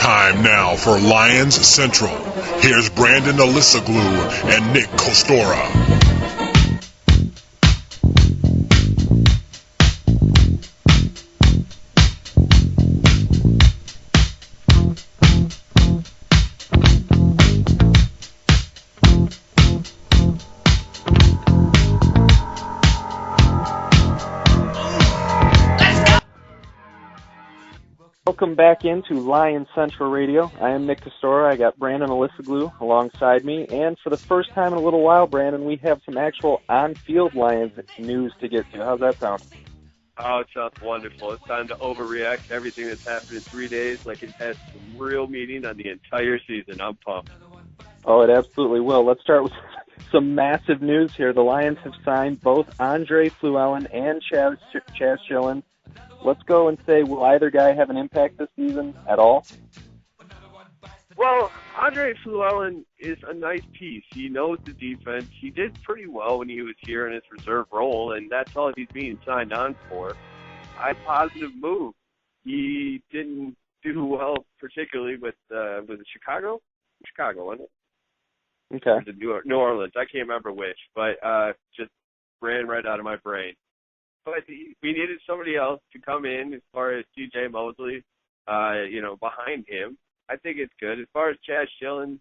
Time now for Lions Central. Here's Brandon Alisaglu and Nick Kostora. Welcome back into Lions Central Radio. I am Nick Kostora. I got Brandon Alisaglu alongside me. And for the first time in a little while, Brandon, we have some actual on-field Lions news to get to. How's that sound? Oh, it sounds wonderful. It's time to overreact to everything that's happened in 3 days like it has some real meaning on the entire season. I'm pumped. Oh, it absolutely will. Let's start with some massive news here. The Lions have signed both Andre Fluellen and Chaz Schillen. Let's go and say, will either guy have an impact this season at all? Well, Andre Fluellen is a nice piece. He knows the defense. He did pretty well when he was here in his reserve role, and that's all he's being signed on for. A positive move. He didn't do well, particularly with Chicago? Chicago, wasn't it? Okay. Or New Orleans. I can't remember which, but just ran right out of my brain. But we needed somebody else to come in as far as C.J. Mosley, behind him. I think it's good. As far as Chaz Schillen,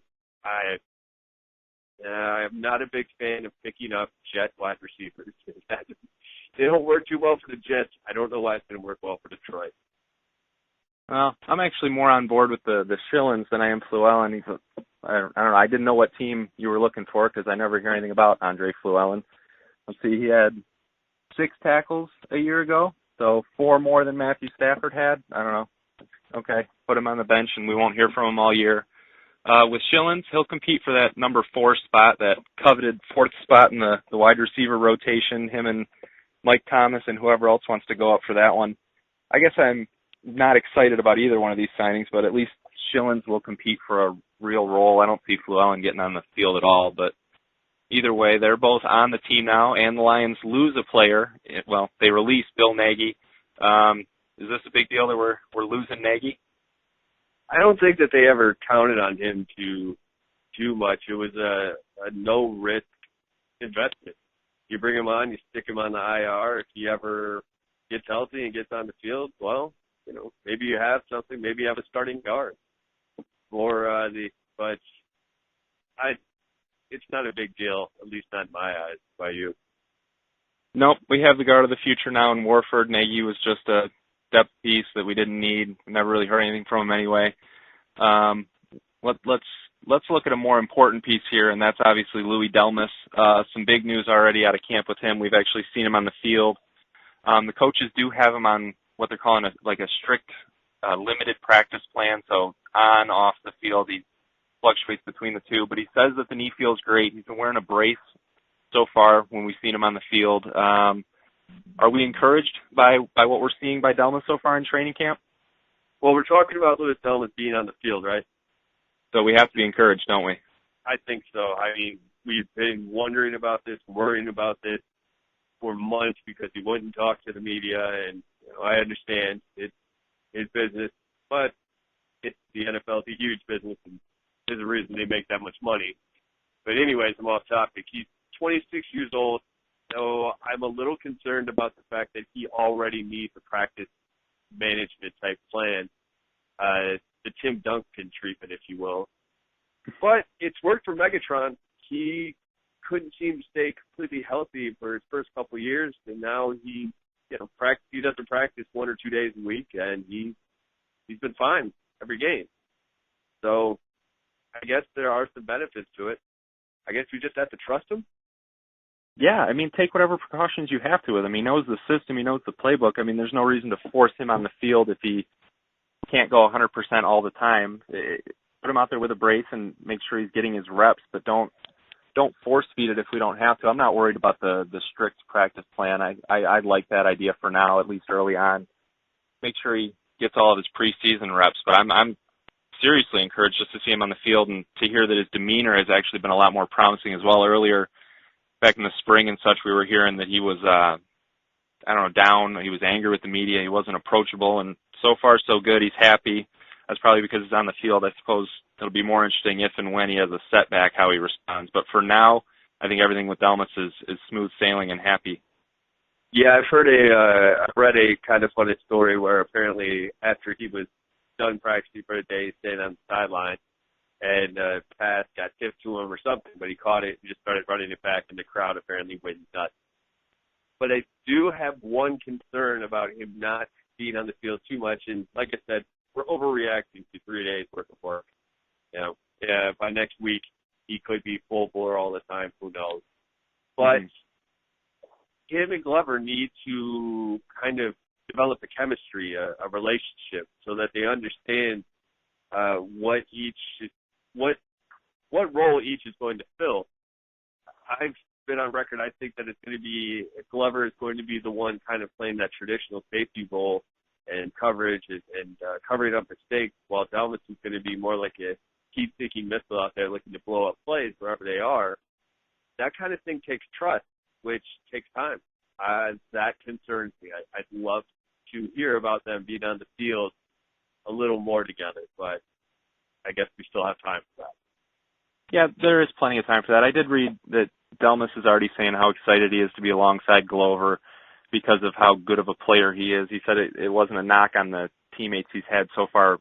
I'm not a big fan of picking up Jet wide receivers. They don't work too well for the Jets. I don't know why it's going to work well for Detroit. Well, I'm actually more on board with the Schillens than I am Fluellen. I don't know. I didn't know what team you were looking for because I never hear anything about Andre Fluellen. Let's see. He had 6 tackles a year ago, so 4 more than Matthew Stafford had. I don't know. Okay, put him on the bench, and we won't hear from him all year. With Schillens, he'll compete for that number 4 spot, that coveted 4th spot in the wide receiver rotation, him and Mike Thomas and whoever else wants to go up for that one. I guess I'm not excited about either one of these signings, but at least Schillens will compete for a real role. I don't see Fluellen getting on the field at all, but either way, they're both on the team now, and the Lions lose a player. Well, they release Bill Nagy. Is this a big deal that we're losing Nagy? I don't think that they ever counted on him to do much. It was a no-risk investment. You bring him on, you stick him on the IR. If he ever gets healthy and gets on the field, well, maybe you have something. Maybe you have a starting guard. It's not a big deal, at least not in my eyes, by you. Nope, we have the guard of the future now in Warford. Nagy was just a depth piece that we didn't need. We never really heard anything from him anyway. Let's look at a more important piece here, and that's obviously Louis Delmas. Some big news already out of camp with him. We've actually seen him on the field. The coaches do have him on what they're calling a strict limited practice plan, so on, off the field, he fluctuates between the two, but he says that the knee feels great. He's been wearing a brace so far when we've seen him on the field. Are we encouraged by what we're seeing by Delmas so far in training camp? Well, we're talking about Louis Delmas being on the field, right? So we have to be encouraged, don't we? I think so. I mean, we've been wondering about this, worrying about this for months because he wouldn't talk to the media, and I understand it's his business, but it's the NFL. It's a huge business, and there's a reason they make that much money. But anyways, I'm off topic. He's 26 years old, so I'm a little concerned about the fact that he already needs a practice management type plan, the Tim Duncan treatment, if you will. But it's worked for Megatron. He couldn't seem to stay completely healthy for his first couple of years, and now he doesn't practice 1 or 2 days a week, and he's been fine every game. So I guess there are some benefits to it. I guess we just have to trust him. Yeah, I mean, take whatever precautions you have to with him. He knows the system. He knows the playbook. I mean, there's no reason to force him on the field if he can't go 100% all the time. Put him out there with a brace and make sure he's getting his reps, but don't force feed it if we don't have to. I'm not worried about the strict practice plan. I like that idea for now, at least early on. Make sure he gets all of his preseason reps, but I'm seriously encouraged just to see him on the field and to hear that his demeanor has actually been a lot more promising as well. Earlier, back in the spring and such, we were hearing that he was, down. He was angry with the media. He wasn't approachable, and so far so good. He's happy. that's probably because he's on the field. I suppose it'll be more interesting if and when he has a setback, how he responds. But for now, I think everything with Delmas is smooth sailing and happy. Yeah, I read a kind of funny story where apparently after he was done practicing for the day, he stayed on the sideline, and pass got tipped to him or something, but he caught it and just started running it back, and the crowd apparently went nuts. But I do have one concern about him not being on the field too much, and like I said, we're overreacting to 3 days worth of work. By next week, he could be full bore all the time, who knows. But him and Glover need to kind of develop a chemistry, a relationship, so that they understand what role each is going to fill. I've been on record. I think that it's going to be Glover is going to be the one kind of playing that traditional safety role and coverage and covering up mistakes, while Delmas is going to be more like a heat-seeking missile out there looking to blow up plays wherever they are. That kind of thing takes trust, which takes time. That concerns me. I'd love to hear about them being on the field a little more together, but I guess we still have time for that. Yeah, there is plenty of time for that. I did read that Delmas is already saying how excited he is to be alongside Glover because of how good of a player he is. He said it wasn't a knock on the teammates he's had so far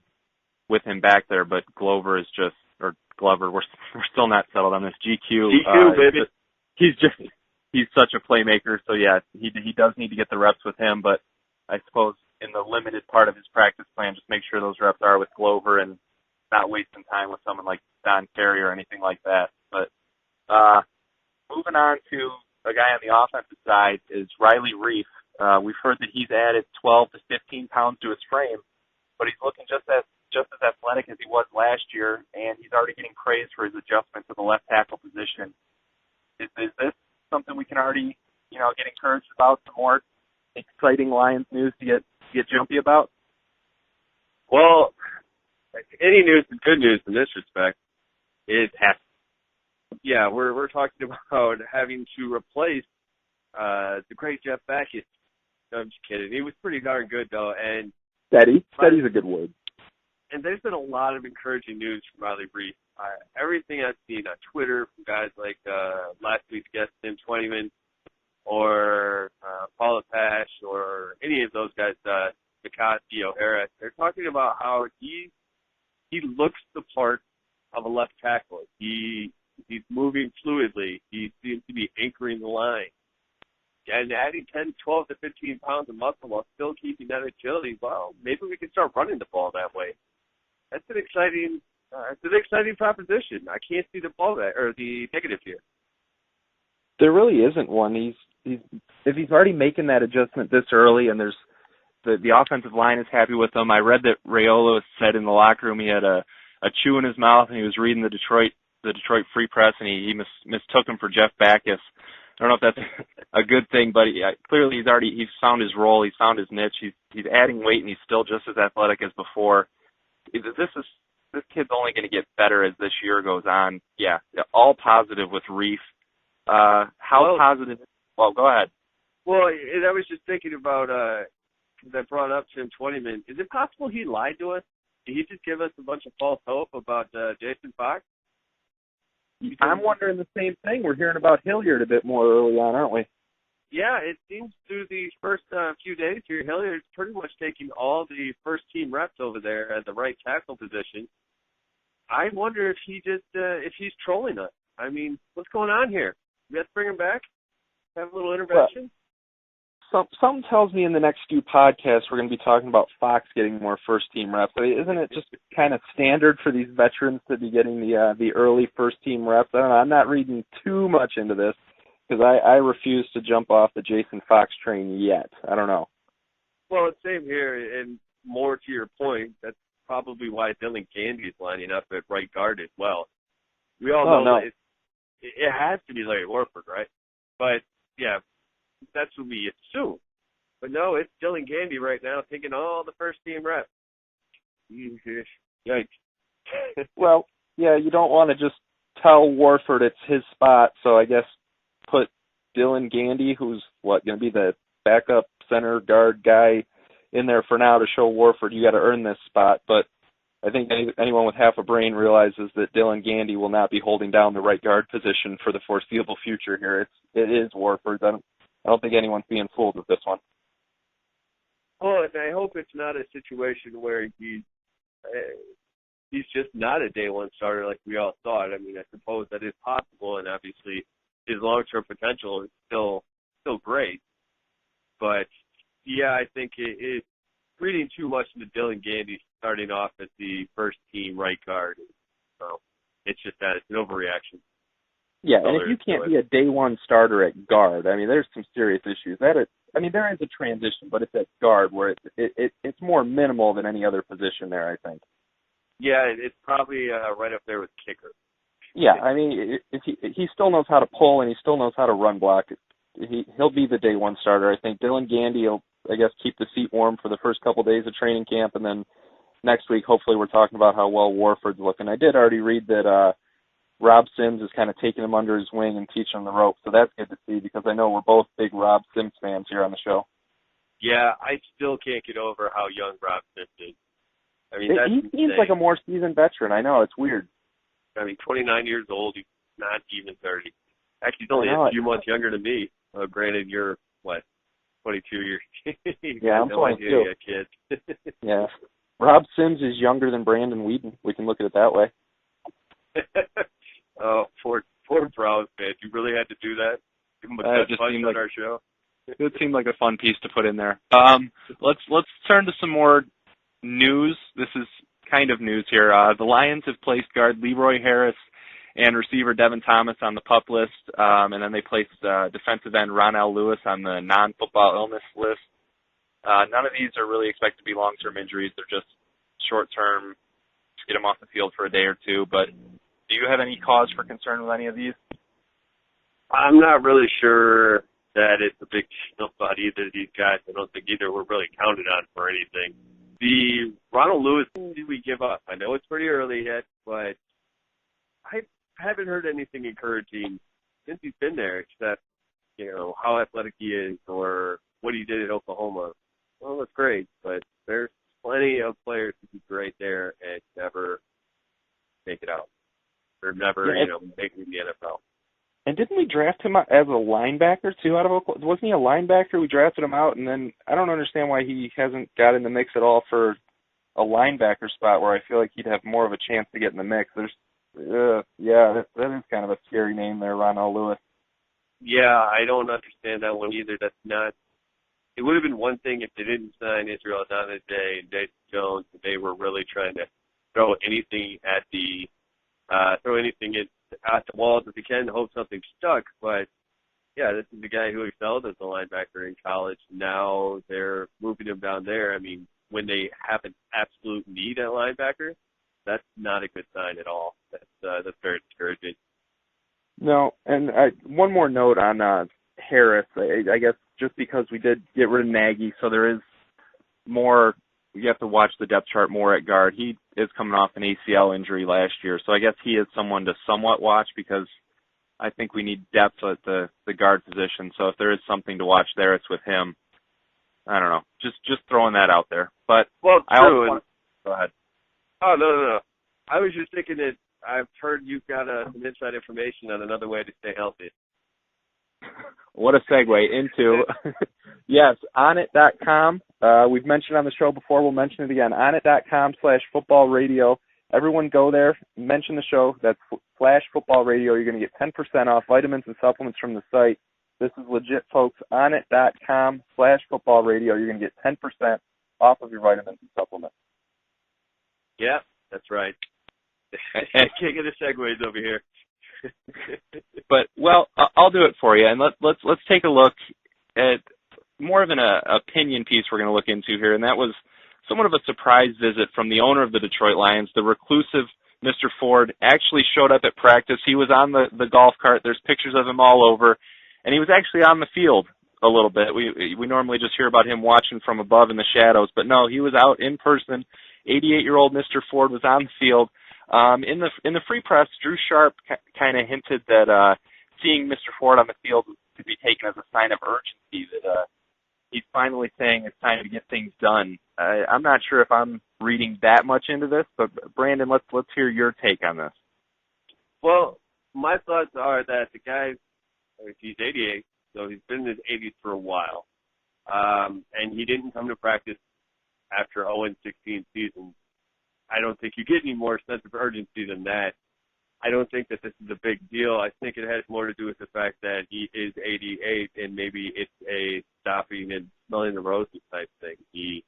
with him back there, but Glover, we're still not settled on this. GQ, baby. He's such a playmaker, so yeah, he does need to get the reps with him, but I suppose in the limited part of his practice plan, just make sure those reps are with Glover and not wasting time with someone like Don Terry or anything like that. But moving on to a guy on the offensive side is Riley Reef. We've heard that he's added 12 to 15 pounds to his frame, but he's looking just as athletic as he was last year, and he's already getting praised for his adjustment to the left tackle position. Is this something we can already, get encouraged about? Some more exciting Lions news to get jumpy about? Well, any news is good news in this respect. We're talking about having to replace the great Jeff Backus. No, I'm just kidding. He was pretty darn good, though. And Steady's a good word. And there's been a lot of encouraging news from Riley Reef. Everything I've seen on Twitter from guys like last week's guest, Tim Twentyman, or Paula Pash, or any of those guys, McCarthy, O'Hara, they're talking about how he looks the part of a left tackle. He's moving fluidly. He seems to be anchoring the line. And adding 10, 12 to 15 pounds of muscle while still keeping that agility, well, maybe we can start running the ball that way. That's an exciting proposition. I can't see the negative here. There really isn't one. If he's already making that adjustment this early, and there's the offensive line is happy with him. I read that Raiola said in the locker room he had a chew in his mouth, and he was reading the Detroit Free Press, and he mistook him for Jeff Backus. I don't know if that's a good thing, but clearly he's found his role, he's found his niche. He's adding weight, and he's still just as athletic as before. This kid's only going to get better as this year goes on. Yeah, all positive with Reef. Positive? Well, go ahead. Well, I was just thinking about, because I brought up Tim Twentyman. Is it possible he lied to us? Did he just give us a bunch of false hope about Jason Fox? I'm wondering the same thing. We're hearing about Hilliard a bit more early on, aren't we? Yeah, it seems through these first few days here, Hilliard's pretty much taking all the first-team reps over there at the right tackle position. I wonder if if he's trolling us. I mean, what's going on here? We have to bring him back? Have a little intervention? Well, something tells me in the next few podcasts we're going to be talking about Fox getting more first-team reps. I mean, isn't it just kind of standard for these veterans to be getting the early first-team reps? I don't know. I'm not reading too much into this because I refuse to jump off the Jason Fox train yet. I don't know. Well, same here, and more to your point, that's probably why Dylan Gandy is lining up at right guard as well. We all know that it has to be Larry Warford, right? But, yeah, that's what we assume. But no, it's Dylan Gandy right now taking all the first-team reps. Yikes. Well, yeah, you don't want to just tell Warford it's his spot, so I guess put Dylan Gandy, who's going to be the backup center guard guy, in there for now to show Warford you got to earn this spot. But I think anyone with half a brain realizes that Dylan Gandy will not be holding down the right guard position for the foreseeable future here. It is Warford's. I don't think anyone's being fooled with this one. Well, and I hope it's not a situation where he's just not a day one starter like we all thought. I mean, I suppose that is possible, and obviously his long-term potential is still great. But yeah, I think it's reading too much into Dylan Gandy starting off as the first team right guard. So it's just that it's an overreaction. Yeah, and if you can't be a day one starter at guard, I mean, there's some serious issues. There is a transition, but it's at guard where it's more minimal than any other position there, I think. Yeah, it's probably right up there with kicker. Yeah, I mean, if he still knows how to pull and he still knows how to run block. He'll be the day one starter. I think Dylan Gandy will, I guess, keep the seat warm for the first couple days of training camp, and then next week, hopefully, we're talking about how well Warford's looking. I did already read that Rob Sims is kind of taking him under his wing and teaching him the ropes, so that's good to see because I know we're both big Rob Sims fans here on the show. Yeah, I still can't get over how young Rob Sims is. I mean, he seems like a more seasoned veteran. I know, it's weird. I mean, 29 years old, he's not even 30. Actually, he's only a few months younger than me. Granted, you're, 22 years. Yeah, I'm 22. You got kids. Yeah. Rob Sims is younger than Brandon Whedon. We can look at it that way. Oh, poor Browns fans. You really had to do that? Give him a good punch on our show? It seemed like a fun piece to put in there. Let's turn to some more news. This is kind of news here. The Lions have placed guard Leroy Harris and receiver Devin Thomas on the PUP list, and then they placed defensive end Ronell Lewis on the non-football illness list. None of these are really expected to be long-term injuries. They're just short-term, get them off the field for a day or two. But do you have any cause for concern with any of these? I'm not really sure that it's a big deal about either of these guys. I don't think either were really counted on for anything. The Ronald Lewis, did we give up? I know it's pretty early yet, but I haven't heard anything encouraging since he's been there, except, how athletic he is or what he did at Oklahoma. Well, that's great, but there's plenty of players who do great there and never make it out. Or never, make it in the NFL. And didn't we draft him as a linebacker, too, out of Oklahoma? Wasn't he a linebacker? We drafted him out, and then I don't understand why he hasn't got in the mix at all for a linebacker spot where I feel like he'd have more of a chance to get in the mix. That is kind of a scary name there, Ronell Lewis. Yeah, I don't understand that one either. That's not – it would have been one thing if they didn't sign Israel Idonije and Dave Jones, and they were really trying to throw anything at the at the walls if they can, hope something stuck. But, yeah, this is the guy who excelled as a linebacker in college. Now they're moving him down there. I mean, when they have an absolute need at linebacker, that's not a good sign at all. That's very discouraging. No, and one more note on Harris. I guess just because we did get rid of Nagy, so there is more – you have to watch the depth chart more at guard. He is coming off an ACL injury last year, so I guess he is someone to somewhat watch because I think we need depth at the guard position. So if there is something to watch there, it's with him. I don't know. Just throwing that out there. But well, true. Go ahead. Oh, no. I was just thinking that I've heard you've got some inside information on another way to stay healthy. What a segue into, yes, onit.com. We've mentioned on the show before. We'll mention it again. onit.com/footballradio. Everyone go there. Mention the show. That's /footballradio. You're going to get 10% off vitamins and supplements from the site. This is legit, folks. onit.com/footballradio. You're going to get 10% off of your vitamins and supplements. Yeah, that's right. I can't get the segues over here. But I'll do it for you, and let's take a look at more of an opinion piece we're going to look into here, and that was somewhat of a surprise visit from the owner of the Detroit Lions, the reclusive Mr. Ford. Actually showed up at practice. He was on the golf cart. There's pictures of him all over, and he was actually on the field a little bit. We normally just hear about him watching from above in the shadows, but no, he was out in person. 88-year-old Mr. Ford was on the field. In the free press, Drew Sharp kind of hinted that seeing Mr. Ford on the field could be taken as a sign of urgency, that he's finally saying it's time to get things done. I'm not sure if I'm reading that much into this, but Brandon, let's hear your take on this. Well, my thoughts are that the guy, he's 88, so he's been in his 80s for a while, and he didn't come to practice after 0-16 season. I don't think you get any more sense of urgency than that. I don't think that this is a big deal. I think it has more to do with the fact that he is 88, and maybe it's a stopping and smelling the roses type thing. He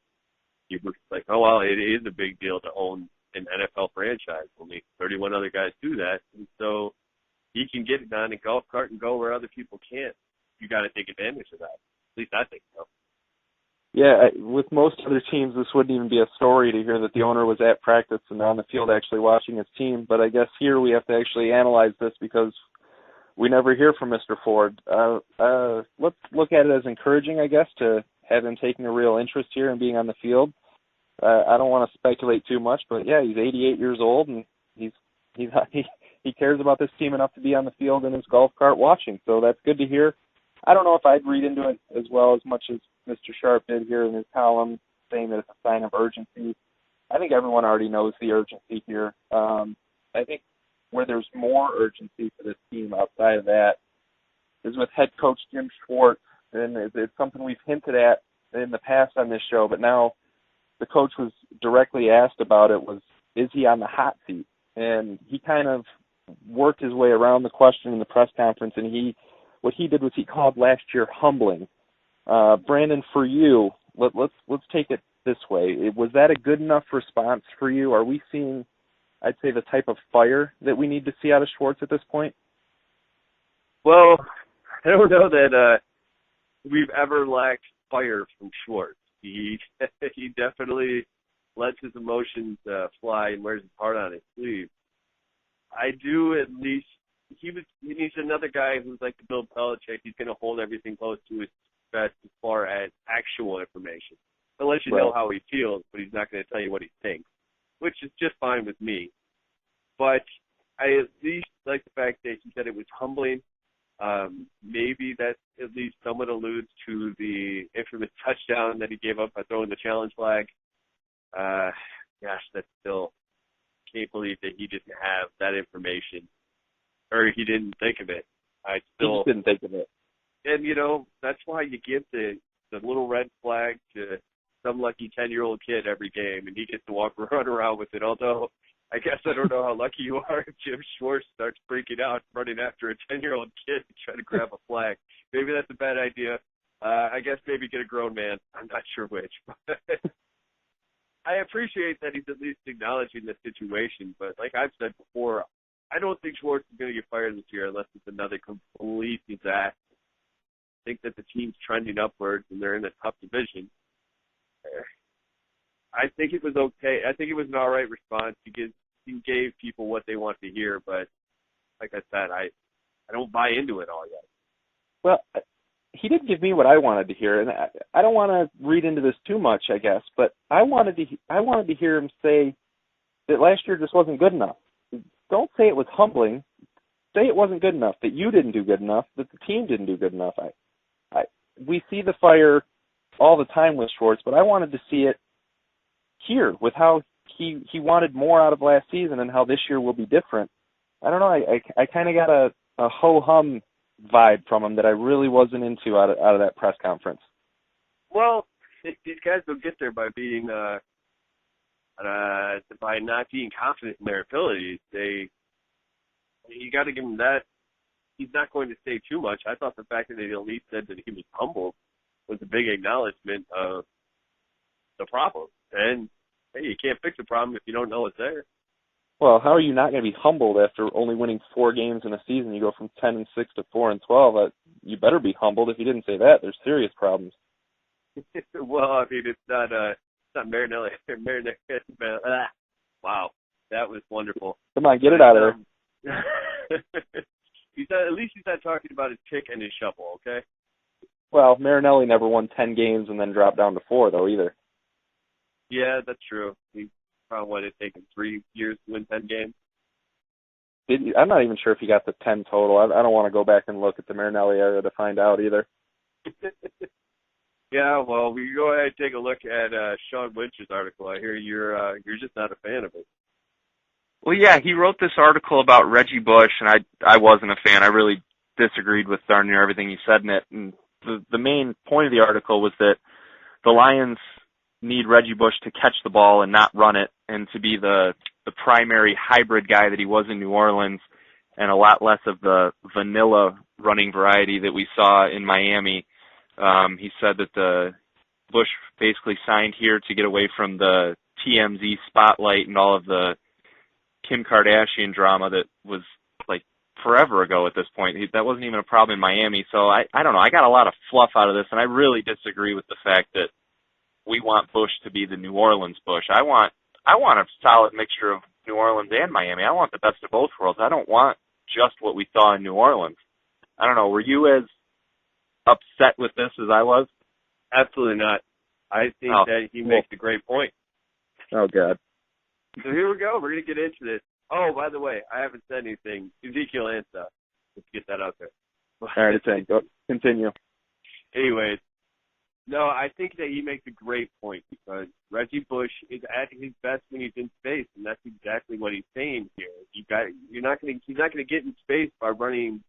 was like, oh, well, it is a big deal to own an NFL franchise. Only 31 other guys do that, and so he can get it on a golf cart and go where other people can't. You got to take advantage of that. At least I think so. Yeah, with most other teams, this wouldn't even be a story to hear that the owner was at practice and on the field actually watching his team. But I guess here we have to actually analyze this because we never hear from Mr. Ford. Let's look at it as encouraging, I guess, to have him taking a real interest here and being on the field. I don't want to speculate too much, but yeah, he's 88 years old and he cares about this team enough to be on the field in his golf cart watching. So that's good to hear. I don't know if I'd read into it as well as much as Mr. Sharp did here in his column, saying that it's a sign of urgency. I think everyone already knows the urgency here. I think where there's more urgency for this team outside of that is with head coach Jim Schwartz, and it's something we've hinted at in the past on this show, but now the coach was directly asked about it was, is he on the hot seat? And he kind of worked his way around the question in the press conference, and what he did was he called last year humbling. Brandon, for you, let's take it this way. Was that a good enough response for you? Are we seeing, I'd say, the type of fire that we need to see out of Schwartz at this point? Well, I don't know that we've ever lacked fire from Schwartz. He definitely lets his emotions fly and wears his heart on his sleeve. I do at least. He's another guy who's like the Bill Belichick. He's going to hold everything close to his chest as far as actual information. He'll let you know how he feels, but he's not going to tell you what he thinks, which is just fine with me. But I at least like the fact that he said it was humbling. Maybe that at least somewhat alludes to the infamous touchdown that he gave up by throwing the challenge flag. Gosh, that's still can't believe that he didn't have that information. Or he didn't think of it. He just didn't think of it. And, that's why you give the little red flag to some lucky 10-year-old kid every game, and he gets to run around with it. Although, I guess I don't know how lucky you are if Jim Schwartz starts freaking out, running after a 10-year-old kid to try to grab a flag. Maybe that's a bad idea. I guess maybe get a grown man. I'm not sure which. I appreciate that he's at least acknowledging the situation, but like I've said before, I don't think Schwartz is going to get fired this year unless it's another complete disaster. I think that the team's trending upwards and they're in a tough division. I think it was okay. I think it was an all right response. He gave people what they want to hear, but like I said, I don't buy into it all yet. Well, he did give me what I wanted to hear, and I don't want to read into this too much, I guess, but I wanted to hear him say that last year just wasn't good enough. Don't say it was humbling. Say it wasn't good enough, that you didn't do good enough, that the team didn't do good enough. We see the fire all the time with Schwartz, but I wanted to see it here with how he wanted more out of last season and how this year will be different. I don't know. I kind of got a ho-hum vibe from him that I really wasn't into out of that press conference. Well, these guys don't get there by being by not being confident in their abilities. You got to give him that. He's not going to say too much. I thought the fact that they at least said that he was humble was a big acknowledgement of the problem. And hey, you can't fix a problem if you don't know it's there. Well, how are you not going to be humbled after only winning 4 games in a season? You go from 10-6 to 4-12. You better be humbled. If you didn't say that, there's serious problems. Well, I mean, it's not Marinelli. Wow, that was wonderful. Come on, get it out of there. At least he's not talking about his pick and his shovel, okay? Well, Marinelli never won 10 games and then dropped down to 4, though, either. Yeah, that's true. He probably would have taken 3 years to win 10 games. I'm not even sure if he got the 10 total. I don't want to go back and look at the Marinelli era to find out either. Yeah, well, we can go ahead and take a look at Sean Lynch's article. I hear you're just not a fan of it. Well, yeah, he wrote this article about Reggie Bush, and I wasn't a fan. I really disagreed with darn near everything he said in it. And the main point of the article was that the Lions need Reggie Bush to catch the ball and not run it, and to be the primary hybrid guy that he was in New Orleans, and a lot less of the vanilla running variety that we saw in Miami. He said that the Bush basically signed here to get away from the TMZ spotlight and all of the Kim Kardashian drama that was like forever ago at this point. That wasn't even a problem in Miami. So I don't know. I got a lot of fluff out of this, and I really disagree with the fact that we want Bush to be the New Orleans Bush. I want a solid mixture of New Orleans and Miami. I want the best of both worlds. I don't want just what we saw in New Orleans. I don't know. Were you as upset with this as I was? Absolutely not. I think that he makes a great point. Oh, God. So here we go. We're going to get into this. Oh, by the way, I haven't said anything. Ezekiel Ansah. Let's get that out there. All right, go. Continue. Anyways, no, I think that he makes a great point because Reggie Bush is at his best when he's in space, and that's exactly what he's saying here. He's not going to get in space by running,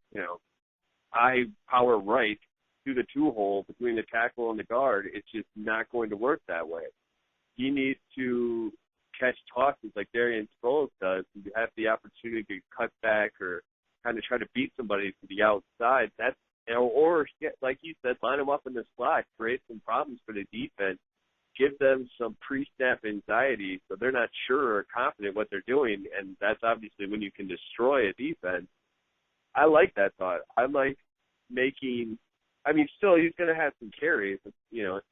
high power right through the two hole between the tackle and the guard. It's just not going to work that way. He needs to catch tosses like Darian Sproles does, and you have the opportunity to cut back or kind of try to beat somebody to the outside. That's or like you said, line them up in the slot, create some problems for the defense, give them some pre-snap anxiety so they're not sure or confident what they're doing, and that's obviously when you can destroy a defense. I like that thought. I like still he's going to have some carries. It's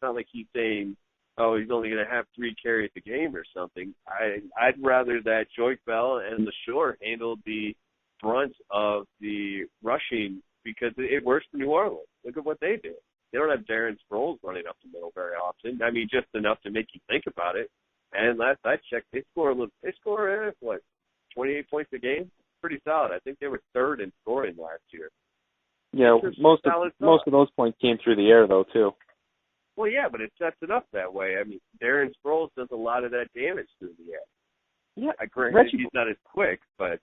not like he's saying, oh, he's only going to have 3 carries a game or something. I'd rather that Joyce Bell and LaShore handled the brunt of the rushing because it works for New Orleans. Look at what they do. They don't have Darren Sproles running up the middle very often. Just enough to make you think about it. And last I checked, they score 28 points a game? Pretty solid. I think they were 3rd in scoring last year. Yeah, most of those points came through the air, though, too. Well, yeah, but it sets it up that way. Darren Sproles does a lot of that damage through the air. Yeah, granted, he's not as quick, but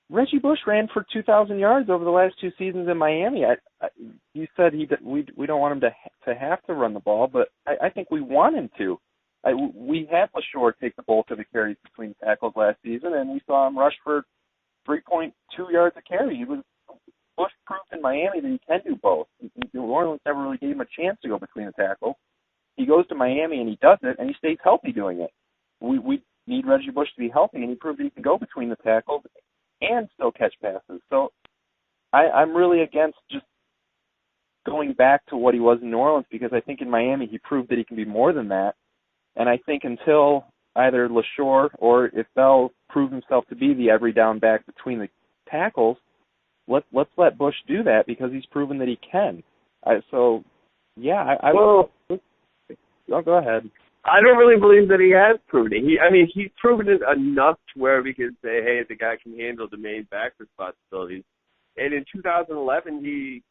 Reggie Bush ran for 2,000 yards over the last 2 seasons in Miami. You said we don't want him to have to run the ball, but I think we want him to. We had LaShore take the bulk of the carries between tackles last season, and we saw him rush for 3.2 yards a carry. Bush proved in Miami that he can do both. New Orleans never really gave him a chance to go between the tackles. He goes to Miami and he does it, and he stays healthy doing it. We need Reggie Bush to be healthy, and he proved that he can go between the tackles and still catch passes. So I'm really against just going back to what he was in New Orleans, because I think in Miami he proved that he can be more than that. And I think until either LaShore or if Bell proves himself to be the every down back between the tackles, let's let Bush do that, because he's proven that he can. Go ahead. I don't really believe that he has proven it. He's proven it enough to where we can say, hey, the guy can handle the main back responsibilities. And in 2011, he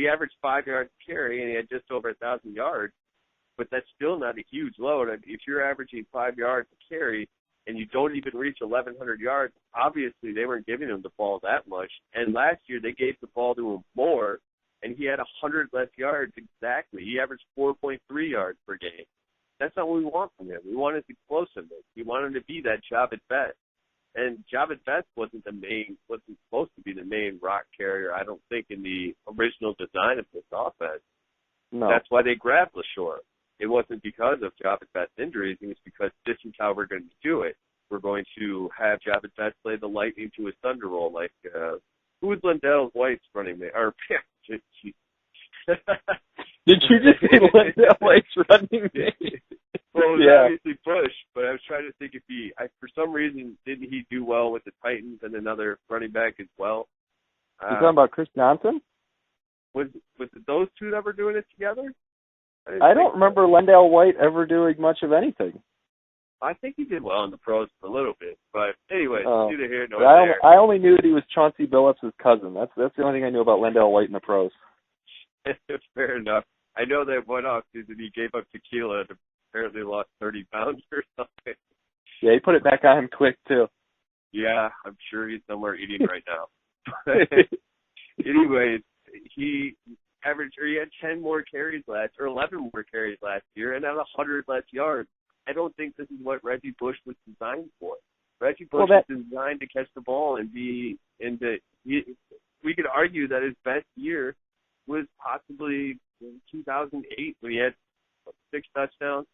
averaged 5 yards a carry, and he had just over 1,000 yards. But that's still not a huge load. If you're averaging 5 yards a carry and you don't even reach 1,100 yards, obviously they weren't giving him the ball that much. And last year they gave the ball to him more, and he had 100 less yards exactly. He averaged 4.3 yards per game. That's not what we want from him. We want his explosiveness. We want him to be that Javed Best. And Javed Best wasn't supposed to be the main rock carrier, I don't think, in the original design of this offense. No. That's why they grabbed LaShore. It wasn't because of Javed Best's injuries. It was because this is how we're going to do it. We're going to have Javed Best play the lightning to his thunder roll, like who was Lindell White's running mate? Did you just say Lindell White's running mate? Well, it was obviously Bush, but I was trying to think if for some reason, didn't he do well with the Titans and another running back as well? You talking about Chris Johnson? Was it those two that were doing it together? I don't remember Lindell White ever doing much of anything. I think he did well in the pros for a little bit, but anyway, neither here nor there. I only knew that he was Chauncey Billups' cousin. That's the only thing I knew about Lindell White in the pros. Fair enough. I know that one offseason he gave up tequila and apparently lost 30 pounds or something. Yeah, he put it back on him quick, too. Yeah, I'm sure he's somewhere eating right now. Anyways, he had 10 more carries or 11 more carries last year and had 100 less yards. I don't think this is what Reggie Bush was designed for. Reggie Bush was designed to catch the ball and we could argue that his best year was possibly 2008 when he had 6 touchdowns,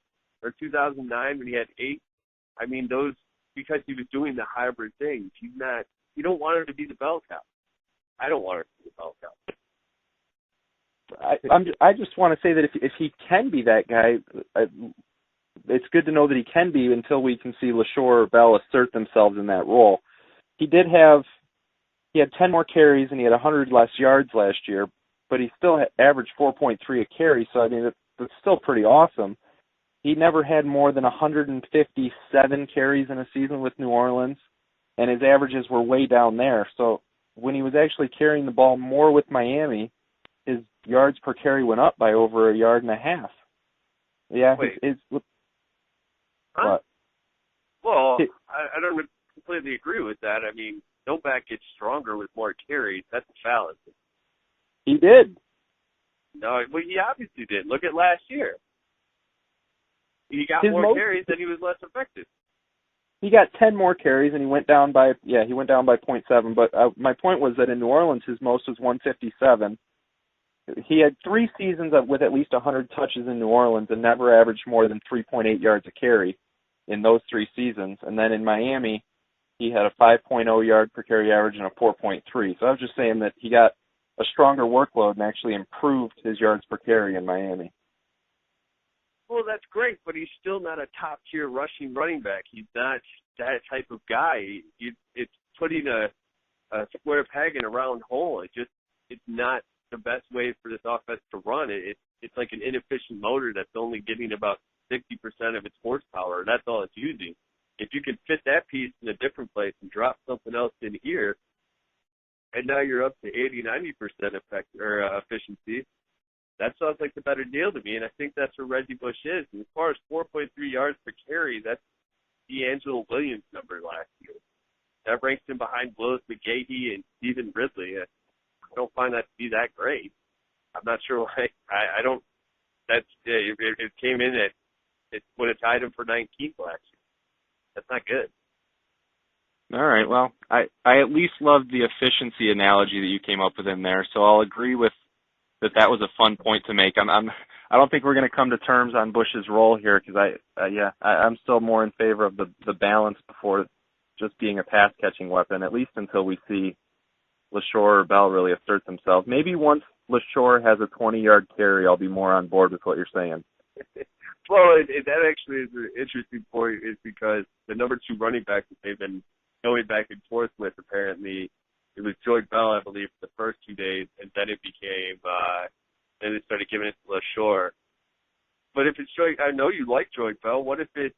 or 2009 when he had 8. I mean, those, because he was doing the hybrid thing. You don't want him to be the bell cow. I don't want him to be the bell cow. I just want to say that if he can be that guy, it's good to know that he can be until we can see LaShore or Bell assert themselves in that role. He had 10 more carries and he had 100 less yards last year, but he still averaged 4.3 a carry, so I mean, that's still pretty awesome. He never had more than 157 carries in a season with New Orleans, and his averages were way down there. So when he was actually carrying the ball more with Miami, his yards per carry went up by over 1.5 yards. Yeah. Wait. What? Well, I don't completely agree with that. I mean, no back gets stronger with more carries. That's a fallacy. He did. No, well, he obviously did. Look at last year. He got more carries and he was less effective. He got 10 more carries and he went down by 0.7. But my point was that in New Orleans, his most was 157. He had 3 seasons with at least 100 touches in New Orleans and never averaged more than 3.8 yards a carry in those 3 seasons. And then in Miami, he had a 5.0 yard per carry average and a 4.3. So I was just saying that he got a stronger workload and actually improved his yards per carry in Miami. Well, that's great, but he's still not a top-tier rushing running back. He's not that type of guy. It's putting a square peg in a round hole. It's not the best way for this offense to run. It's like an inefficient motor that's only getting about 60% of its horsepower. That's all it's using. If you can fit that piece in a different place and drop something else in here, and now you're up to 80-90% efficiency, that sounds like the better deal to me, and I think that's where Reggie Bush is. And as far as 4.3 yards per carry, that's D'Angelo Williams' number last year. That ranks him behind Willis McGahee and Stephen Ridley. I don't find that to be that great. I'm not sure why. I don't. That's it came in at it would have tied him for 19th last year. That's not good. All right. Well, I at least love the efficiency analogy that you came up with in there, so I'll agree with that was a fun point to make. I don't think we're going to come to terms on Bush's role here because I'm still more in favor of the balance before just being a pass catching weapon, at least until we see LaShore or Bell really assert themselves. Maybe once LaShore has a 20-yard carry, I'll be more on board with what you're saying. Well, that actually is an interesting point, is because the number 2 running back that they've been going back and forth with, apparently, it was Joy Bell, I believe, for the first 2 days, and then it became, then they started giving it to LaShore. But if it's Joy, I know you like Joy Bell, what if it's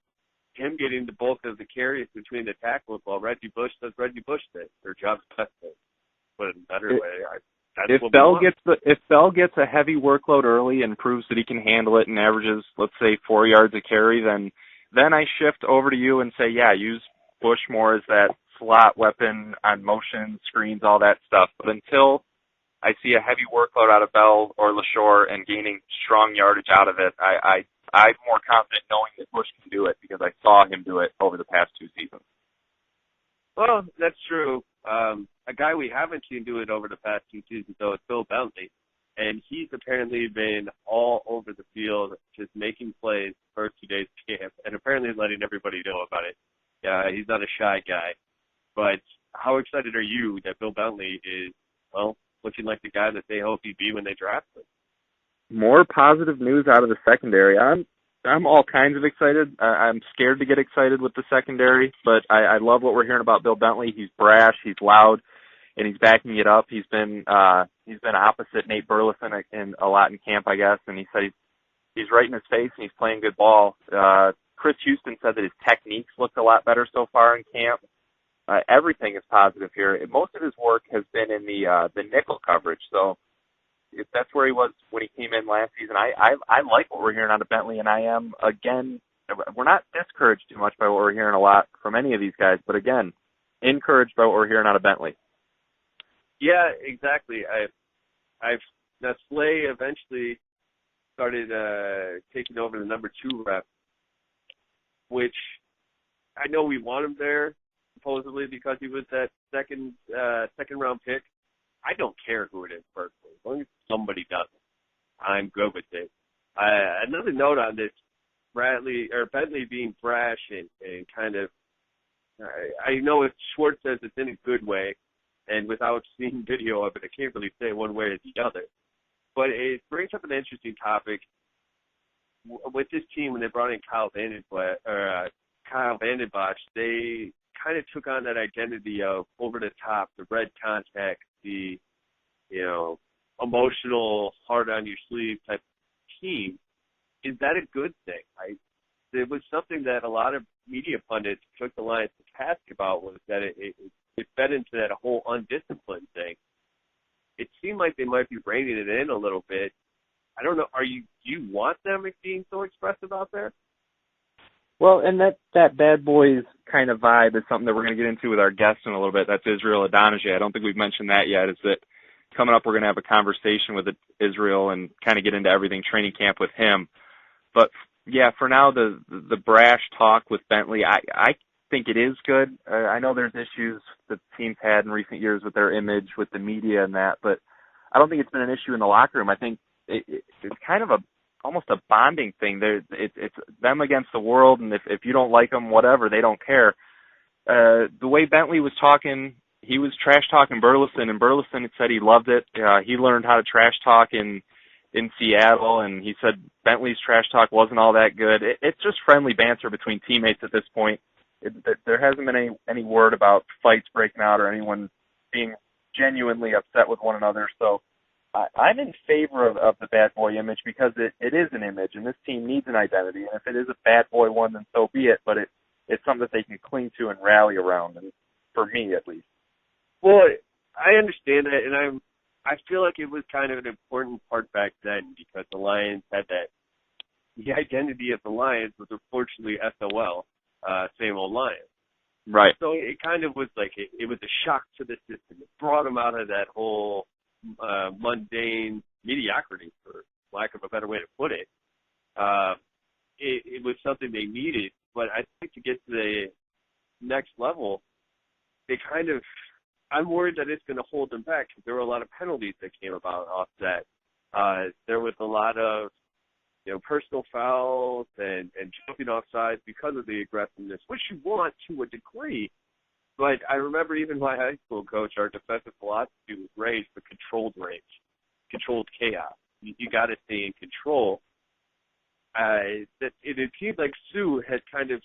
him getting the bulk of the carries between the tackles while Reggie Bush does Reggie Bush thing, or Jobs Best thing? But in a better way, if Bell gets a heavy workload early and proves that he can handle it and averages, let's say, 4 yards a carry, then I shift over to you and say, yeah, use Bush more as that slot weapon on motion, screens, all that stuff. But until I see a heavy workload out of Bell or LaShore and gaining strong yardage out of it, I'm more confident knowing that Bush can do it because I saw him do it over the past 2 seasons. Well, that's true. A guy we haven't seen do it over the past 2 seasons, though, is Bill Bentley. And he's apparently been all over the field just making plays the first 2 days of camp and apparently letting everybody know about it. Yeah, he's not a shy guy. But how excited are you that Bill Bentley is, well, looking like the guy that they hope he'd be when they draft him? More positive news out of the secondary. I'm all kinds of excited. I'm scared to get excited with the secondary, but I love what we're hearing about Bill Bentley. He's brash, he's loud, and he's backing it up. He's been opposite Nate Burleson in a lot in camp, I guess, and he said he's right in his face and he's playing good ball. Chris Houston said that his techniques looked a lot better so far in camp. Everything is positive here. Most of his work has been in the nickel coverage, so if that's where he was when he came in last season, I like what we're hearing out of Bentley, and I am, again, we're not discouraged too much by what we're hearing a lot from any of these guys, but again, encouraged by what we're hearing out of Bentley. Yeah, exactly. Now Slay eventually started taking over the number 2 rep, which I know we want him there supposedly because he was that second round pick. I don't care who it is personally, as long as somebody does it, I'm good with it. Another note on this, Bentley being brash and kind of, I know if Schwartz says it's in a good way, and without seeing video of it, I can't really say one way or the other. But it brings up an interesting topic with this team when they brought in Kyle Vandenbosch. They kind of took on that identity of over the top, the red contact, the emotional, hard on your sleeve type of team. Is that a good thing? It was something that a lot of media pundits took the Lions to task about, was that it fed into that whole undisciplined thing. It seemed like they might be reining it in a little bit. I don't know. Do you want them being so expressive out there? Well, and that bad boys kind of vibe is something that we're going to get into with our guest in a little bit. That's Israel Idonije. I don't think we've mentioned that yet. Is that coming up? We're going to have a conversation with Israel and kind of get into everything training camp with him. But yeah, for now, the brash talk with Bentley, I think it is good. I know there's issues that teams had in recent years with their image, with the media and that, but I don't think it's been an issue in the locker room. I think it's kind of almost a bonding thing. It's them against the world, and if you don't like them, whatever, they don't care. The way Bentley was talking, he was trash talking Burleson, and Burleson said he loved it. He learned how to trash talk in Seattle, and he said Bentley's trash talk wasn't all that good. It's just friendly banter between teammates at this point. There hasn't been any word about fights breaking out or anyone being genuinely upset with one another. So I'm in favor of the bad boy image because it is an image, and this team needs an identity. And if it is a bad boy one, then so be it. But it's something that they can cling to and rally around, and for me at least. Well, I understand that, and I feel like it was kind of an important part back then because the Lions had that. The identity of the Lions was unfortunately SOL. Same old Lions. Right. So it kind of was like it was a shock to the system. It brought them out of that whole mundane mediocrity, for lack of a better way to put it. It was something they needed, but I think to get to the next level, I'm worried that it's going to hold them back because there were a lot of penalties that came about off that. There was a lot of personal fouls and jumping off sides because of the aggressiveness, which you want to a degree. But I remember even my high school coach, our defensive philosophy was rage, but controlled rage, controlled chaos. You got to stay in control. It seems like Sue has kind of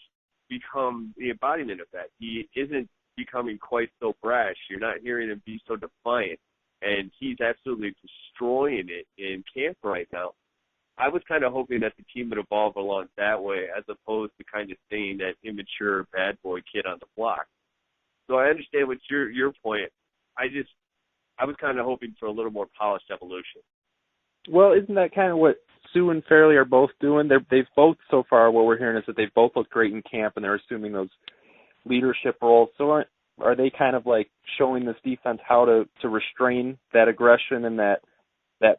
become the embodiment of that. He isn't becoming quite so brash. You're not hearing him be so defiant, and he's absolutely destroying it in camp right now. I was kind of hoping that the team would evolve along that way as opposed to kind of staying that immature bad boy kid on the block. So I understand what your point. I was kind of hoping for a little more polished evolution. Well, isn't that kind of what Sue and Fairley are both doing? They've both, so far, what we're hearing is that they've both looked great in camp, and they're assuming those leadership roles. So are they kind of like showing this defense how to restrain that aggression and that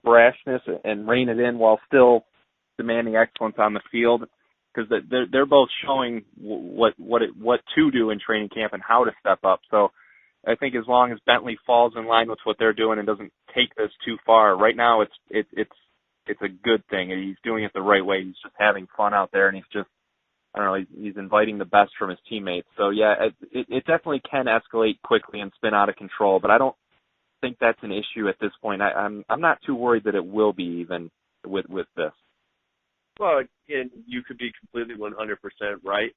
brashness and rein it in while still demanding excellence on the field? Because they're both showing what to do in training camp and how to step up. So I think as long as Bentley falls in line with what they're doing and doesn't take this too far, right now it's a good thing, and he's doing it the right way. He's just having fun out there, and he's just, I don't know, he's inviting the best from his teammates. So yeah, it definitely can escalate quickly and spin out of control, but I don't think that's an issue at this point. I'm not too worried that it will be even with this. Well, and you could be completely 100% right.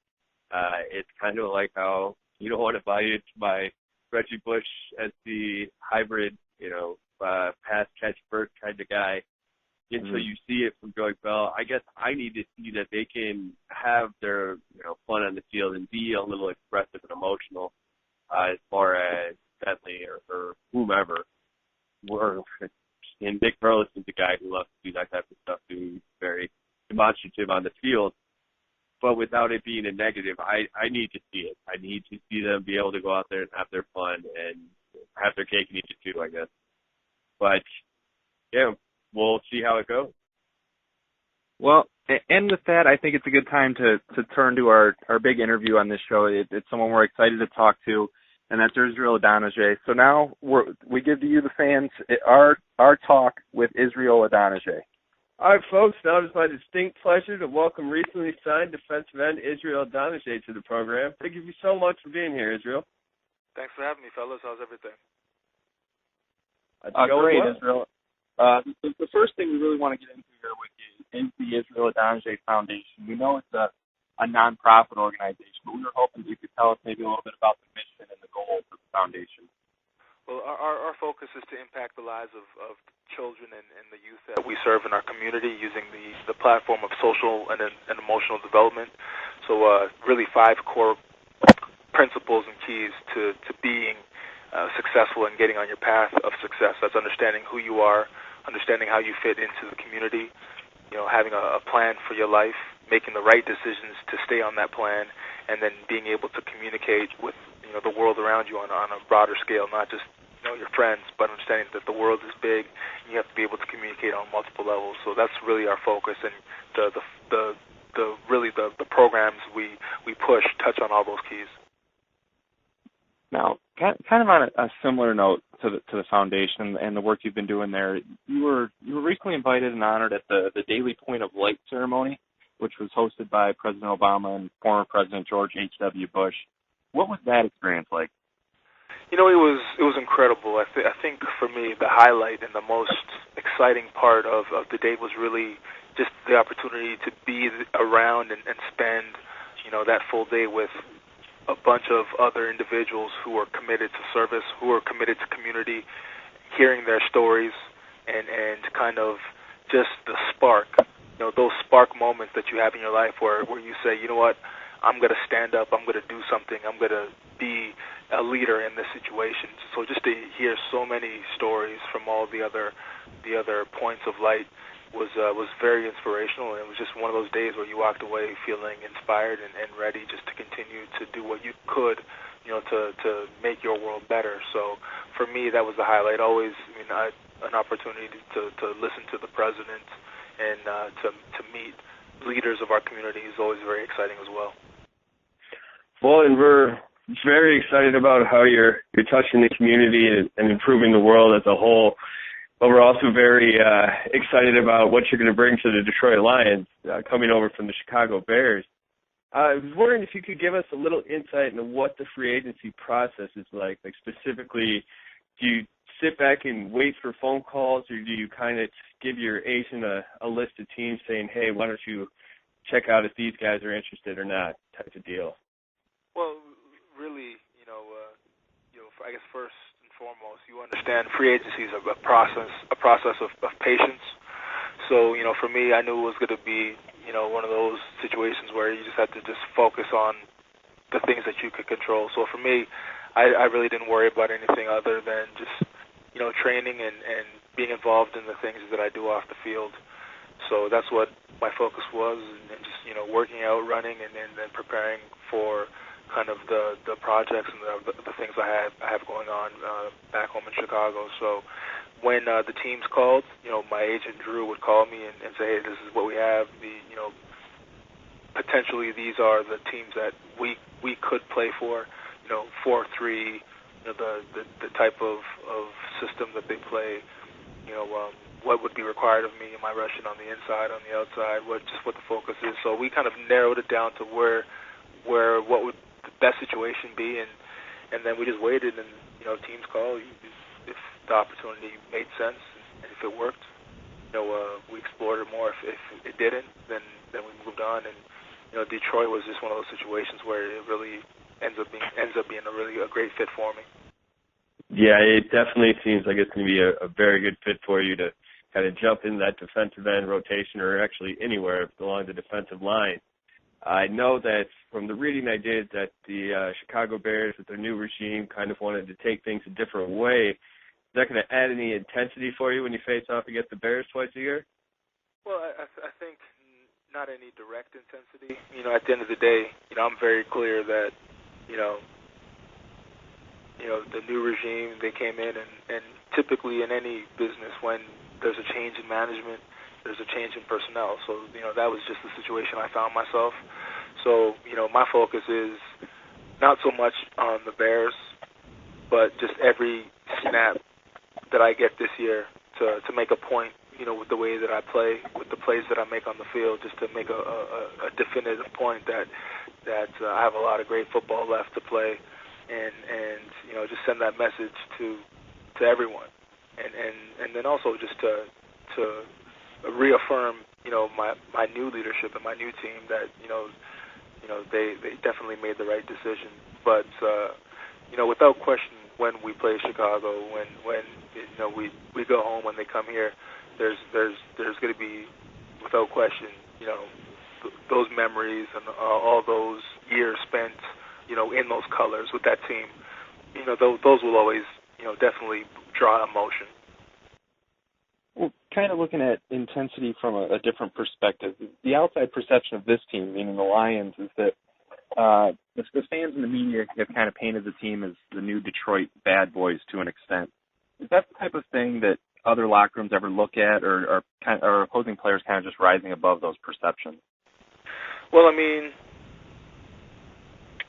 It's kind of like how you don't want to buy into my Reggie Bush as the hybrid, pass catch first kind of guy until you see it from Joey Bell. I guess I need to see that they can have their fun on the field and be a little expressive and emotional as far as Bentley or whomever. Or And Nick Burleson's a guy who loves to do that type of stuff too. He's very demonstrative on the field. But without it being a negative, I need to see it. I need to see them be able to go out there and have their fun and have their cake and eat it too, I guess. But, yeah, we'll see how it goes. Well, and with that, I think it's a good time to turn to our big interview on this show. It's someone we're excited to talk to, and that's Israel Idonije. So now we give to you, the fans, our talk with Israel Idonije. All right, folks, now it is my distinct pleasure to welcome recently signed defensive end Israel Idonije to the program. Thank you so much for being here, Israel. Thanks for having me, fellas. How's everything? Great, Israel. The first thing we really want to get into here with you is the Israel Idonije Foundation. We know it's a non-profit organization, but we were hoping you could tell us maybe a little bit about the mission and the goals of the foundation. Well, our focus is to impact the lives of children and the youth that we serve in our community using the platform of social and emotional development. So really 5 core principles and keys to being successful and getting on your path of success. That's understanding who you are, understanding how you fit into the community, having a plan for your life, making the right decisions to stay on that plan, and then being able to communicate with the world around you on a broader scale, not just your friends, but understanding that the world is big and you have to be able to communicate on multiple levels. So that's really our focus, and the programs we push touch on all those keys. Now, kind of on a similar note to the foundation and the work you've been doing there, you were recently invited and honored at the Daily Point of Light ceremony, which was hosted by President Obama and former President George H.W. Bush. What was that experience like? It was incredible. I think for me the highlight and the most exciting part of the day was really just the opportunity to be around and spend that full day with a bunch of other individuals who are committed to service, who are committed to community, hearing their stories and kind of just the spark, those spark moments that you have in your life where you say, you know what, I'm going to stand up, I'm going to do something, I'm going to be a leader in this situation. So just to hear so many stories from all the other points of light was very inspirational, and it was just one of those days where you walked away feeling inspired and ready just to continue to do what you could, to make your world better. So for me, that was the highlight. Always, an opportunity to listen to the president and to meet leaders of our community is always very exciting as well. Well, and we're very excited about how you're touching the community and improving the world as a whole. But we're also very excited about what you're going to bring to the Detroit Lions coming over from the Chicago Bears. I was wondering if you could give us a little insight into what the free agency process is like. Like specifically, do you sit back and wait for phone calls, or do you kind of give your agent a list of teams saying, hey, why don't you check out if these guys are interested or not, type of deal? Well, really, I guess first and foremost, you understand free agency is a process of patience. So, for me, I knew it was going to be, one of those situations where you just had to just focus on the things that you could control. So for me, I really didn't worry about anything other than just, training and being involved in the things that I do off the field. So that's what my focus was, and just, working out, running, and then preparing for kind of the projects and the things I have going on back home in Chicago. So when the teams called, my agent Drew would call me and say, hey, this is what we have. Potentially these are the teams that we could play for. 4-3, the type of system that they play. What would be required of me? Am I rushing on the inside, on the outside? What the focus is? So we kind of narrowed it down to what would the best situation be, and then we just waited, and teams call if the opportunity made sense, and if it worked, we explored it more. If it didn't, then we moved on, and Detroit was just one of those situations where it really ends up being a great fit for me. Yeah, it definitely seems like it's going to be a very good fit for you to kind of jump in that defensive end rotation, or actually anywhere along the defensive line. I know that from the reading I did that the Chicago Bears with their new regime kind of wanted to take things a different way that going to add any intensity for you when you face off against the Bears twice a year? Well, I think not any direct intensity. At the end of the day, I'm very clear that, the new regime, they came in, and typically in any business when there's a change in management, there's a change in personnel. So, that was just the situation I found myself. So, my focus is not so much on the Bears, but just every snap that I get this year to make a point, with the way that I play, with the plays that I make on the field, just to make a definitive point that I have a lot of great football left to play, and just send that message to everyone, and then also just to reaffirm, my new leadership and my new team that they definitely made the right decision. But without question, when we play Chicago, when we go home, when they come here, there's going to be, without question, those memories and all those years spent, in those colors with that team. Those will always, definitely draw emotion. Well, kind of looking at intensity from a different perspective, the outside perception of this team, meaning the Lions, is that the fans and the media have kind of painted the team as the new Detroit bad boys to an extent. Is that the type of thing that other locker rooms ever look at, or are opposing players kind of just rising above those perceptions? Well, I mean,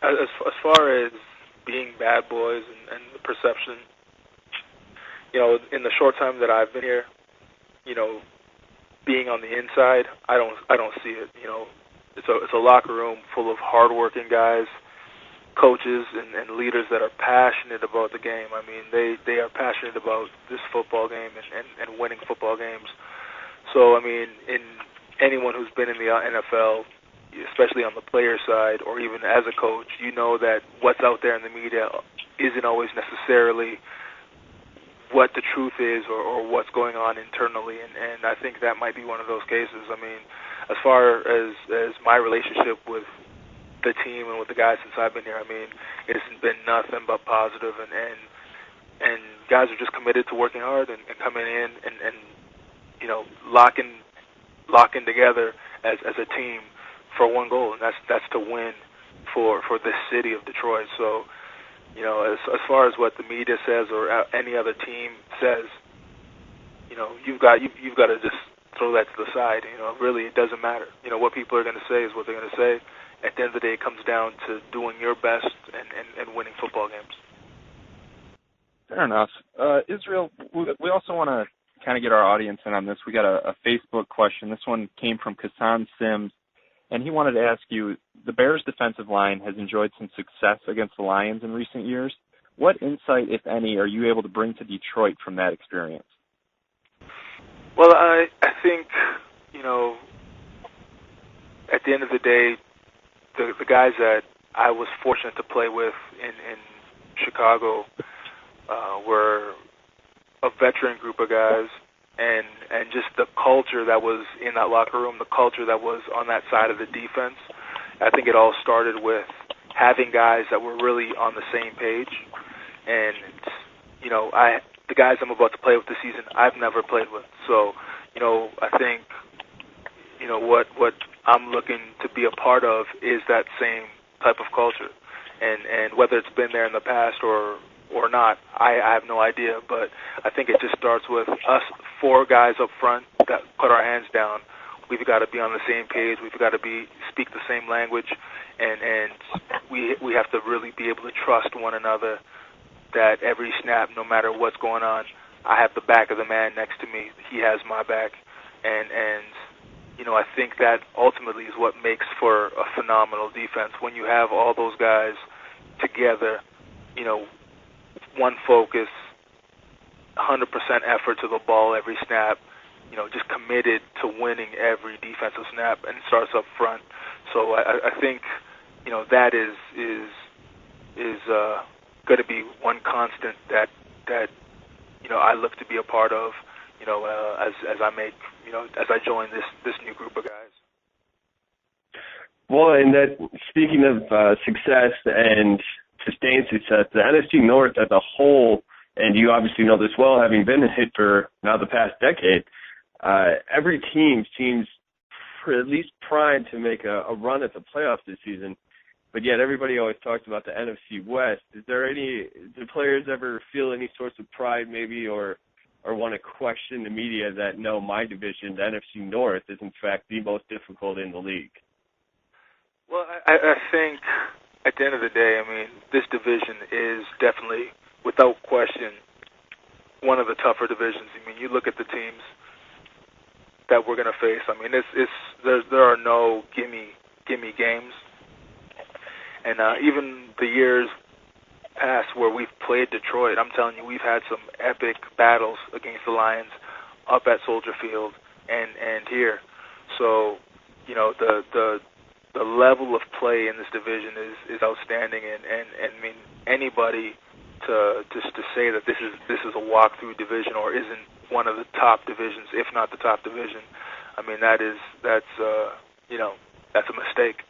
as far as being bad boys and the perception, in the short time that I've been here, being on the inside, I don't see it. It's a locker room full of hardworking guys, coaches and leaders that are passionate about the game. I mean, they are passionate about this football game and winning football games. So, I mean, in anyone who's been in the NFL, especially on the player side or even as a coach, that what's out there in the media isn't always necessarily what the truth is or what's going on internally, and I think that might be one of those cases. I mean, as far as my relationship with the team and with the guys since I've been here, I mean, it's been nothing but positive, and guys are just committed to working hard and coming in and locking together as a team for one goal, and that's to win for this city of Detroit. So, as far as what the media says or any other team says, you've got to just throw that to the side. Really, it doesn't matter. What people are going to say is what they're going to say. At the end of the day, it comes down to doing your best and winning football games. Fair enough. Israel, we also want to kind of get our audience in on this. We got a Facebook question. This one came from Kassan Sims, and he wanted to ask you, the Bears' defensive line has enjoyed some success against the Lions in recent years. What insight, if any, are you able to bring to Detroit from that experience? Well, I think, at the end of the day, the guys that I was fortunate to play with in Chicago were a veteran group of guys, and just the culture that was in that locker room, the culture that was on that side of the defense. I think it all started with having guys that were really on the same page. And, the guys I'm about to play with this season, I've never played with. So, I think, what I'm looking to be a part of is that same type of culture. And whether it's been there in the past or not, I have no idea. But I think it just starts with us four guys up front that put our hands down. We've got to be on the same page. We've got to speak the same language, and we have to really be able to trust one another. That every snap, no matter what's going on, I have the back of the man next to me. He has my back, and I think that ultimately is what makes for a phenomenal defense. When you have all those guys together, one focus, 100% effort to the ball every snap, just committed to winning every defensive snap, and it starts up front. So I think, that is going to be one constant that I look to be a part of, as I join this new group of guys. Well, and that speaking of success and sustained success, the NFC North as a whole and you obviously know this well, having been in it for now the past decade, every team seems at least primed to make a run at the playoffs this season. But yet everybody always talks about the NFC West. Do players ever feel any sorts of pride maybe or want to question the media that, no, my division, the NFC North, is in fact the most difficult in the league? Well, I think at the end of the day, I mean, this division is definitely, without question, one of the tougher divisions. I mean, you look at the teams that we're going to face. I mean, there are no gimme games. And even the years past where we've played Detroit, I'm telling you, we've had some epic battles against the Lions up at Soldier Field and here. So, you know, the level of play in this division is outstanding, and I mean, anybody to say that this is a walkthrough division or isn't one of the top divisions, if not the top division, I mean, that's a mistake.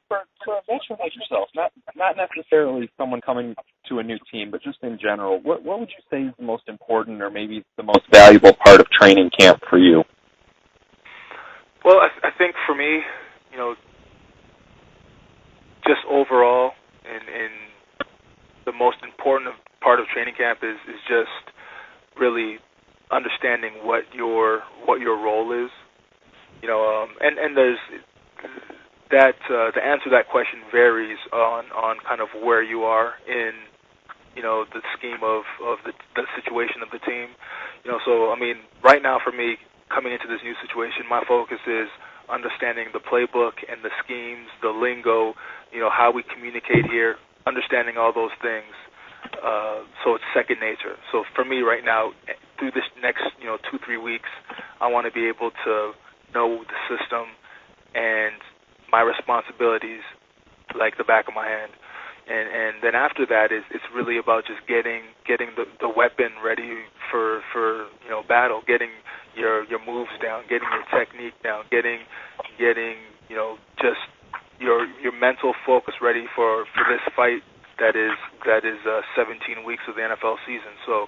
For a veteran like yourself, not necessarily someone coming to a new team, but just in general, what would you say is the most important or maybe the most valuable part of training camp for you? Well, I think for me, you know, just overall, in the most important part of training camp is just really understanding what your role is. You know, and there's that the answer to that question varies on kind of where you are in, you know, the scheme of the situation of the team. You know, so I mean, right now for me, coming into this new situation, my focus is understanding the playbook and the schemes, the lingo, you know, how we communicate here, understanding all those things. So it's second nature. So for me right now, through this next, 2-3 weeks, I want to be able to know the system and my responsibilities like the back of my hand. And then after that, it's really about just getting the weapon ready for battle, getting your moves down, getting your technique down, getting just your mental focus ready for this fight that is 17 weeks of the NFL season. So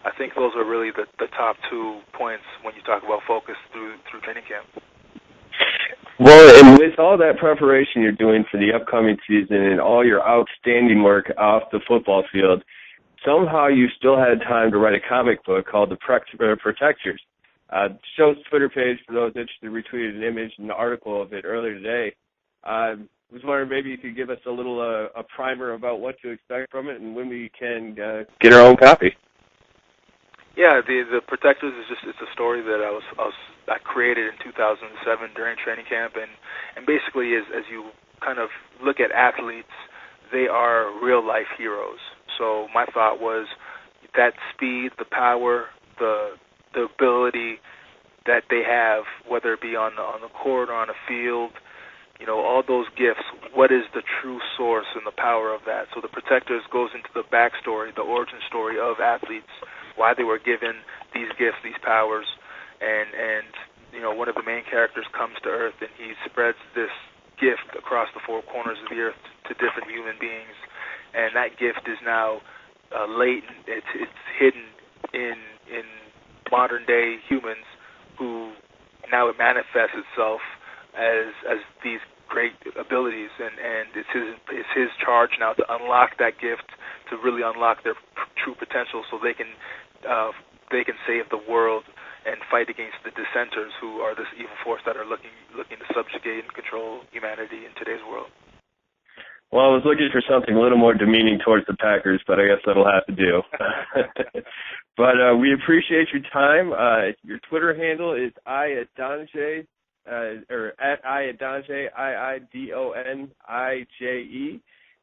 I think those are really the top 2 points when you talk about focus through training camp. Well, and with all that preparation you're doing for the upcoming season and all your outstanding work off the football field, somehow you still had time to write a comic book called The Protectors. The show's Twitter page, for those interested, retweeted an image and an article of it earlier today. I was wondering maybe you could give us a little a primer about what to expect from it and when we can get our own copy. Yeah, the Protectors is it's a story that I created in 2007 during training camp, and basically as you kind of look at athletes, they are real life heroes. So my thought was that speed, the power, the ability that they have, whether it be on the court or on a field, all those gifts, what is the true source and the power of that? So the Protectors goes into the backstory, the origin story of athletes, why they were given these gifts, these powers, and one of the main characters comes to Earth and he spreads this gift across the 4 corners of the Earth to different human beings, and that gift is now latent. It's hidden in modern day humans who now it manifests itself as these great abilities, and it's his charge now to unlock that gift, to really unlock their true potential, so they can save the world and fight against the dissenters, who are this evil force that are looking to subjugate and control humanity in today's world. Well, I was looking for something a little more demeaning towards the Packers, but I guess that'll have to do. But we appreciate your time. Your Twitter handle is @Idonije, or @Idonije, IIDONIJE.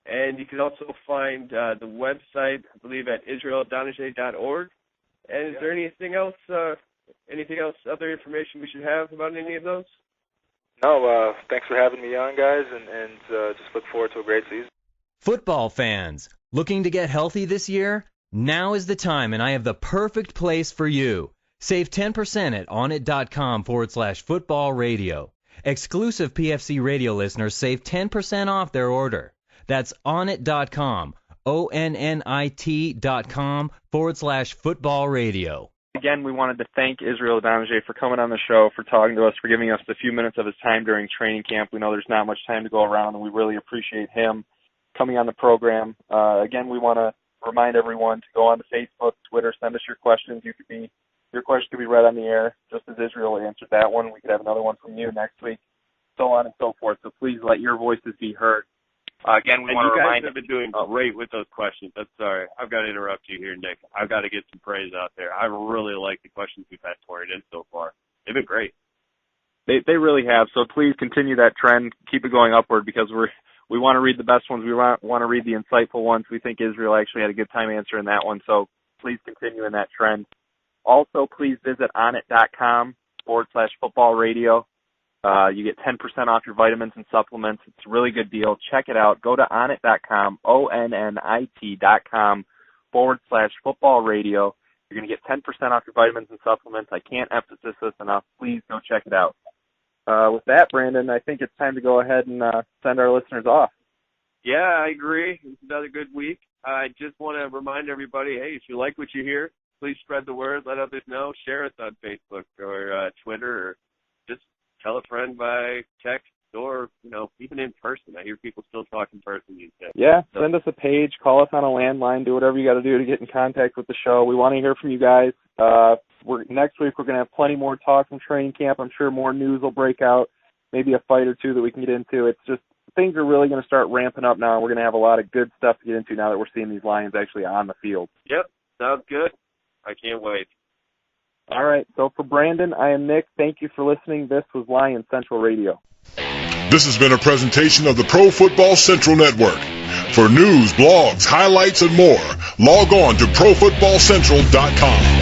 And you can also find the website, I believe, at israelidonije.org. And is there anything else, other information we should have about any of those? No, thanks for having me on, guys, and just look forward to a great season. Football fans, looking to get healthy this year? Now is the time, and I have the perfect place for you. Save 10% at onit.com/football radio. Exclusive PFC radio listeners save 10% off their order. That's onit.com, ONNIT.com/football radio. Again, we wanted to thank Israel Idonije for coming on the show, for talking to us, for giving us a few minutes of his time during training camp. We know there's not much time to go around, and we really appreciate him coming on the program. Again, we want to remind everyone to go on to Facebook, Twitter, send us your questions. Your question could be read on the air, just as Israel answered that one. We could have another one from you next week, so on and so forth. So please let your voices be heard. Again, we want to remind you guys have been doing great with those questions. I'm sorry. I've got to interrupt you here, Nick. I've got to get some praise out there. I really like the questions we've had poured in so far. They've been great. They really have. So please continue that trend. Keep it going upward, because we want to read the best ones. We want to read the insightful ones. We think Israel actually had a good time answering that one. So please continue in that trend. Also, please visit onit.com/football radio. You get 10% off your vitamins and supplements. It's a really good deal. Check it out. Go to onit.com, ONNIT.com/football radio. You're going to get 10% off your vitamins and supplements. I can't emphasize this enough. Please go check it out. With that, Brandon, I think it's time to go ahead and send our listeners off. Yeah, I agree. It's another good week. I just want to remind everybody, hey, if you like what you hear, please spread the word. Let others know. Share us on Facebook or Twitter, or just tell a friend by text, or, even in person. I hear people still talk in person these days. Yeah, send us a page, call us on a landline, do whatever you got to do to get in contact with the show. We want to hear from you guys. Next week we're going to have plenty more talk from training camp. I'm sure more news will break out, maybe a fight or two that we can get into. It's just things are really going to start ramping up now. We're going to have a lot of good stuff to get into now that we're seeing these Lions actually on the field. Yep, sounds good. I can't wait. All right, so for Brandon, I am Nick. Thank you for listening. This was Lions Central Radio. This has been a presentation of the Pro Football Central Network. For news, blogs, highlights, and more, log on to ProFootballCentral.com.